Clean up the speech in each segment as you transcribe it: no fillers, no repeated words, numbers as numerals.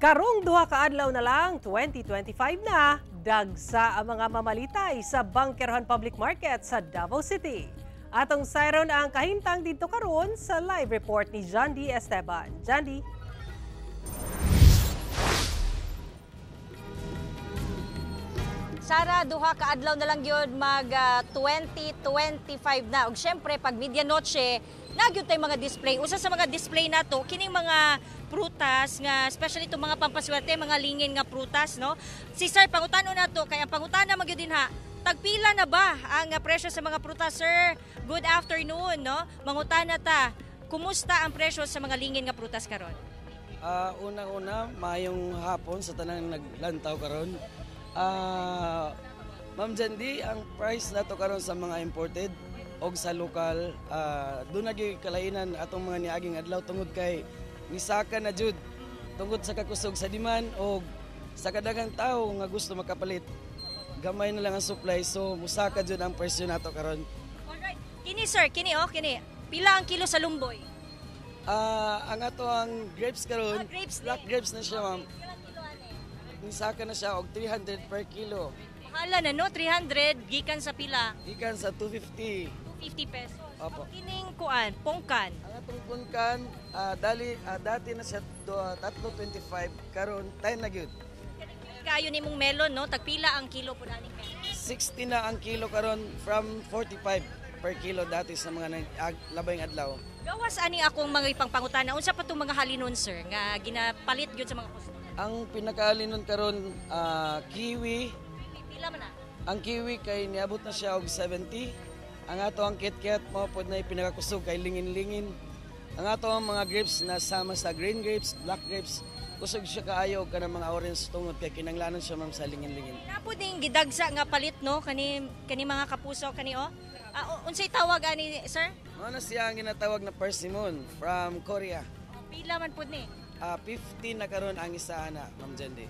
Karong duha ka adlaw na lang, 2025 na, dagsa ang mga mamalitay sa Bangkerohan Public Market sa Davao City. Atong sayron ang kahintang dito karon sa live report ni John D. Esteban. John D. Sara, duha ka adlaw na lang yun mag 2025 na. Ug syempre pag medianoche, nagyud tay mga display. Usa sa mga display nato kining mga prutas nga especially itong mga pampaswerte, mga lingin nga prutas, no? Si Sir pangutano nato kay ang pangutana magyud din ha. Tagpila na ba ang presyo sa mga prutas, Sir? Good afternoon, no? Mangutana ta. Kumusta ang presyo sa mga lingin nga prutas karon? Unang-una, mayong hapon sa tanang naglantaw karon. Ma'am Jandy, ang price nato karon sa mga imported o sa lokal, doon naging kalainan atong mga niaging adlaw tungod kay misaka na jud tungod sa kakusog sa demand o sa kadagang tao nga gusto makapalit. Gamay na lang ang supply, so musaka jud ang presyo nato karon. Alright. Kini Sir, kini. Pila ang kilo sa lumboy? Ang ato ang grapes karon, black grapes na siya, ma'am. Nisaka na siya og 300 per kilo. Mahala na no, 300 gikan sa pila. Gikan sa 250. 250 pesos. Opo. Kining kuan, pongkan. Ang atong punkan, dati na siya 325, karon 10 na gyud. Kayo nimong melon no, tagpila ang kilo pud aning melon. 60 na ang kilo karon from 45 per kilo dati sa mga labayng adlaw. Gawas ani akong mga ipangpangutana, unsa pa tong mga halinon sir nga ginapalit gyud sa mga customer? Ang pinakaalinon karon kiwi. Pila man na? Ang kiwi kay niabot na siya og 70. Ang ato ang kitkat mo pod na pinakakusog kay lingin-lingin. Ang ato ang mga grapes na sama sa green grapes, black grapes, kusog siya kaayo ka ng mga orange tungod kay kinanglanon siya ma'am sa lingin-lingin. Napo ding gidagsa nga palit no kani mga kapuso kani o. Unsay tawag ani sir? Mao na siya ang ginatawag na persimmon from Korea. Pila man pud ni? 50 na karon ang isa ana, Ma'am Jandy.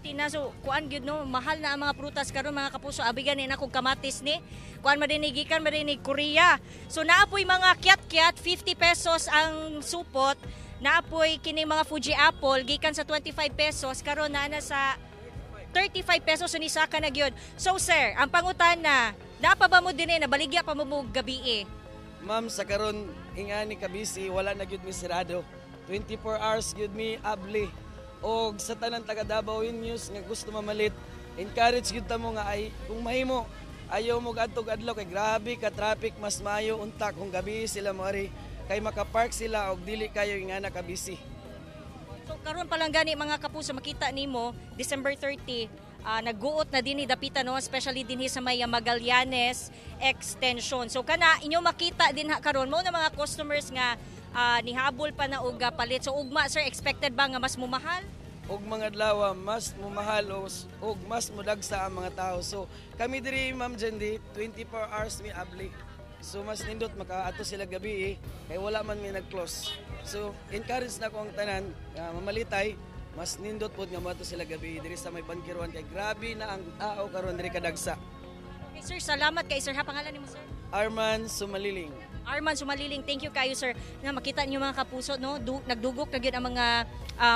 50 na, so kuan gyud no, mahal na ang mga prutas karon mga kapuso. Abigan ni nako kamatis ni. Kuan madinigikan madinig Korea. So naapoy mga kiat-kiat 50 pesos ang supot. Naapoy kini mga Fuji apple gikan sa 25 pesos karon na sa 35 pesos ni saka na gyud. So sir, ang pangutana, napa ba mo dinhi na baligya pa mo gabi? Ma'am, sa karon ingani ka busy, wala na gyud mi sirado. 24 hours gyud mi abli. Og sa tanan taga Davao News nga gusto mamalit, encourage gyud ta mo nga ay kung mahimo ayaw mo adtog adlaw kay grabe ka traffic, mas maayo unta kung gabi sila moari kay makapark sila og dili kayo ingana ka busy. So karon pa lang gani mga kapuso makita nimo December 30 nagguot na dinhi dapita no, especially dinhi sa may Magallanes extension. So kana inyo makita din karon mo na mga customers nga nihabol pa na og palit. So ugma sir, expected ba nga mas mumahal? Og mga adlaw mas mumahal og mas mudagsa ang mga tao. So kami diri Ma'am Jandy 24 hours mi abli. So mas nindot makaato sila gabi kay wala man mi nag-close. So encourage na ko ang tanan mamalitay, mas nindot pod nga moadto sila gabi diri sa may Bangkerohan kay grabe na ang tao karon diri kadagsa. Okay sir, salamat kay sir. Ha, pangalan nimo sir? Arman Sumaliling. Arman Sumaliling, thank you kayo sir. Na makita niyo mga kapuso no, nagdugok na gyud ang mga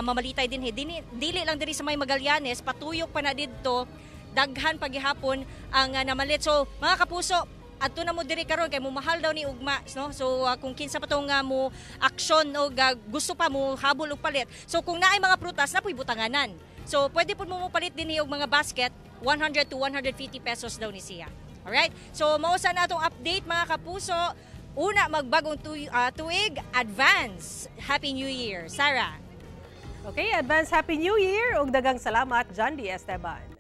mamalitay din dili lang diri sa may Magallanes, patuyok pa na didto, daghan paghihapon ang namalit. So mga kapuso, adto na mo diri karon kay mumahal daw ni ugma no. So kung kinsa pa tong mo action o gusto pa mo habol og palit. So kung naay mga prutas na puy butanganan. So pwede pud mo palit din og mga basket 100 to 150 pesos daw ni siya. Alright? So mausa na atong update mga kapuso. Una magbagong tuig, advance Happy New Year. Sarah. Okay, advance Happy New Year ug daghang salamat John D. Esteban.